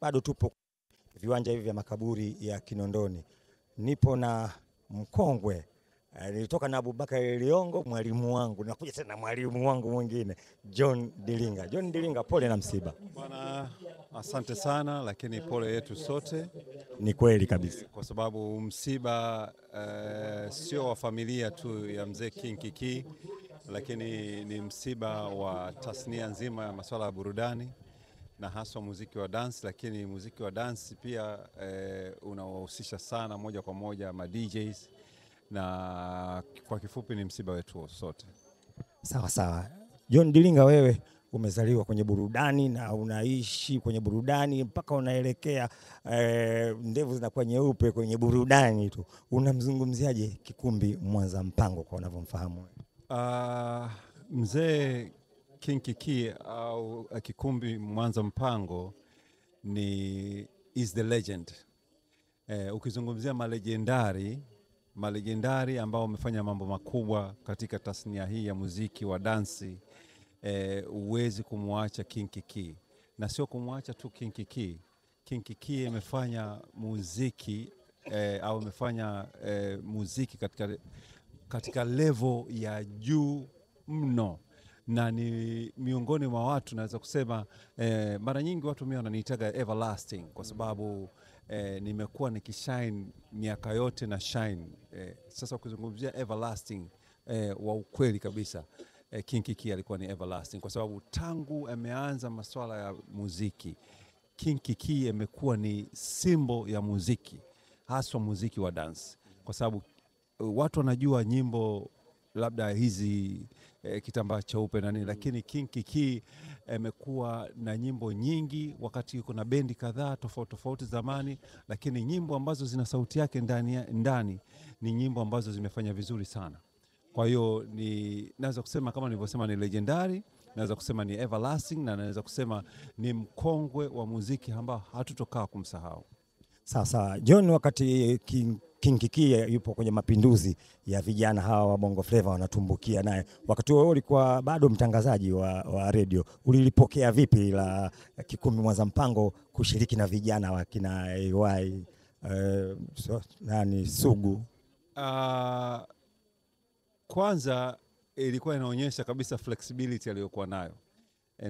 bado tupo viwanja hivi vya makaburi ya Kinondoni. Nipo na mkongwe, nilitoka na Abubakar Liongo, mwalimu wangu, nakuja tena mwalimu wangu mwingine John Dilinga. John Dilinga, pole na msiba. Bwana, asante sana, lakini pole yetu sote. Ni kweli kabisa, kwa sababu msiba sio wa familia tu ya mzee King Kiki, lakini ni msiba wa tasnia nzima ya masuala ya burudani na haswa muziki wa dance. Lakini muziki wa dance pia unawahusisha sana moja kwa moja ma DJs, na kwa kifupi ni msiba wetu sote. Sawa sawa. John Dilinga, wewe umezaliwa kwenye burudani na unaishi kwenye burudani mpaka unaelekea ndevu zinakuwa nyeupe kwenye burudani tu. Unamzungumziaje Kikumbi Mwanza Mpango kwa unavyomfahamu? Mzee King Kiki au Kikumbi Mwanza Mpango is the legend. Ukizungumzia malegendari ambao wamefanya mambo makubwa katika tasnia hii ya muziki wa dansi, uwezi kumwacha King Kiki. Na sio kumwacha tu King Kiki. King Kiki amefanya muziki au amefanya muziki katika level ya juu mno, na ni miongoni mwa watu naweza kusema mara nyingi watu mimi wananiitaga everlasting kwa sababu nimekuwa nikishine miaka yote na shine. Sasa ukizungumzia everlasting wa ukweli kabisa, King Kiki alikuwa ni everlasting kwa sababu tangu ameanza masuala ya muziki, King Kiki amekuwa ni symbol ya muziki, haswa muziki wa dance, kwa sababu watu wanajua nyimbo labda hizi kitambaa cheupe na nini, lakini King Kiki amekuwa na nyimbo nyingi wakati yuko na bendi kadhaa tofauti zamani, lakini nyimbo ambazo zina sauti yake ndani ni nyimbo ambazo zimefanya vizuri sana. Kwa hiyo naweza kusema kama nilivyosema ni legendary, naweza kusema ni everlasting, na naweza kusema ni mkongwe wa muziki ambao hatutokaa kumsahau. Sasa John, wakati King Kiki yupo kwenye mapinduzi ya vijana hawa wa Bongo Flava wanatumbukia naye, wakati huo ulikuwa bado mtangazaji wa radio, ulilipokea vipi la Kikumbi Mwanza Mpango kushiriki na vijana wa kina AY Sugu? Kwanza ilikuwa inaonyesha kabisa flexibility aliyokuwa nayo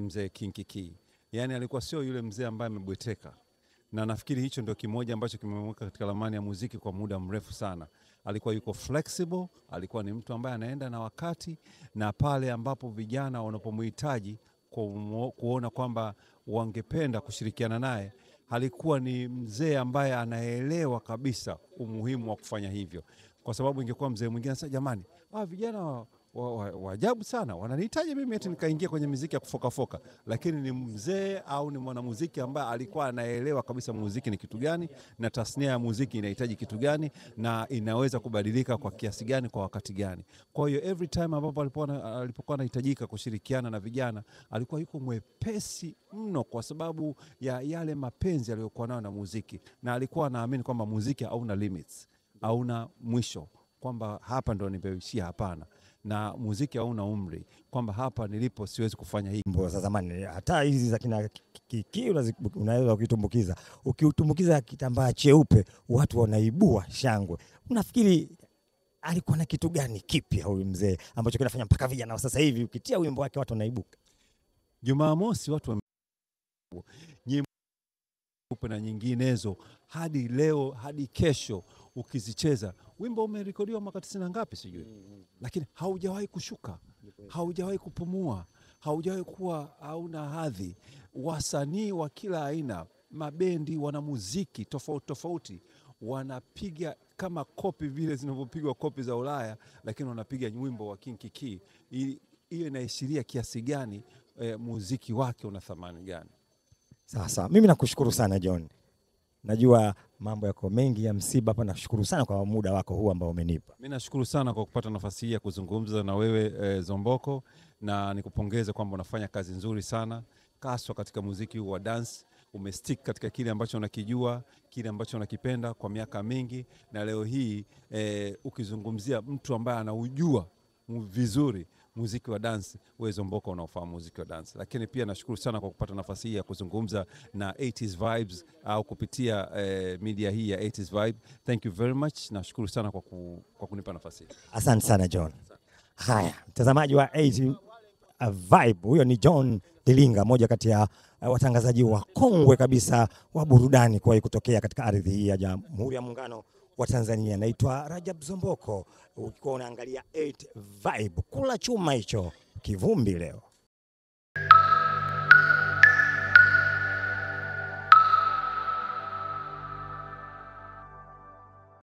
mzee King Kiki. Yani alikuwa sio yule mzee ambaye amebweteka, na nafikiri hicho ndio kimoja ambacho kimemweka katika ramani ya muziki kwa muda mrefu sana. Alikuwa yuko flexible, alikuwa ni mtu ambaye anaenda na wakati, na pale ambapo vijana wanapomhitaji kuona kwamba wangependa kushirikiana naye, alikuwa ni mzee ambaye anaelewa kabisa umuhimu wa kufanya hivyo. Kwa sababu ingekuwa mzee mwingine sasa, jamani, vijana wa ajabu sana wananihitaji mimi eti nikaingia kwenye muziki ya kufoka, lakini ni mzee au ni mwanamuziki ambaye alikuwa anaelewa kabisa muziki ni kitu gani na tasnia ya muziki inahitaji kitu gani na inaweza kubadilika kwa kiasi gani kwa wakati gani. Kwa hiyo every time ambapo alipokuwa anahitajika kushirikiana na vijana, alikuwa yuko mwepesi mno kwa sababu ya yale mapenzi aliyokuwa nayo na muziki, na alikuwa anaamini kwamba muziki hauna limits, hauna mwisho, kwamba hapa ndo nimeishia, hapana, na muziki hauna umri, kwamba hapa nilipo siwezi kufanya hii. Mbona za zamani hata hizi za kina Kiki unaweza kuitumbukiza, ukiutumbukiza kitambaa cheupe watu wanaibua shangwe. Unafikiri alikuwa na kitu gani kipya huyu mzee ambacho kinafanya mpaka vijana sasa hivi ukitia wimbo wake watu wanaibuka? Jumamosi watu nyimbo na nyinginezo hadi leo hadi kesho ukizicheza, wimbo umerekodiwa mwaka 90 ngapi sijui, lakini haujawahi kushuka, haujawahi kupumua, haujawahi kuwa hauna hadhi. Wasanii wa kila aina, mabendi, wanamuziki tofauti wanapiga kama kopi vile zinavyopigwa kopi za Ulaya, lakini wanapiga wimbo wa King Kiki. Hiyo inaashiria kiasi gani muziki wake una thamani gani. Sasa mimi nakushukuru sana John. Najua mambo yako mengi ya msiba hapa, nashukuru sana kwa muda wako huu ambao umenipa. Mimi nashukuru sana kwa kupata nafasi hii ya kuzungumza na wewe Zomboko, na nikupongeze kwamba unafanya kazi nzuri sana kaswa katika muziki wa dance. Umestick katika kile ambacho unakijua, kile ambacho unakipenda kwa miaka mingi, na leo hii ukizungumzia mtu ambaye anaujua vizuri muziki wa dance, wewe Zomboka unaofahamu muziki wa dance. Lakini pia nashukuru sana kwa kupata nafasi hii ya kuzungumza na 80s Vibes au kupitia media hii ya 80s Vibe. Thank you very much. Nashukuru sana kwa kunipa nafasi. Asante sana John. Haya, mtazamaji wa 80 Vibe, huyo ni John Dilinga, moja kati ya watangazaji wa kongwe kabisa wa burudani kwa kutokea katika ardhi hii ya Jamhuri ya Muungano wa Tanzania. Naitwa Rajab Zomboko. Ukikuwa unaangalia 8 Vibe, kula chuma hicho kivumbi leo.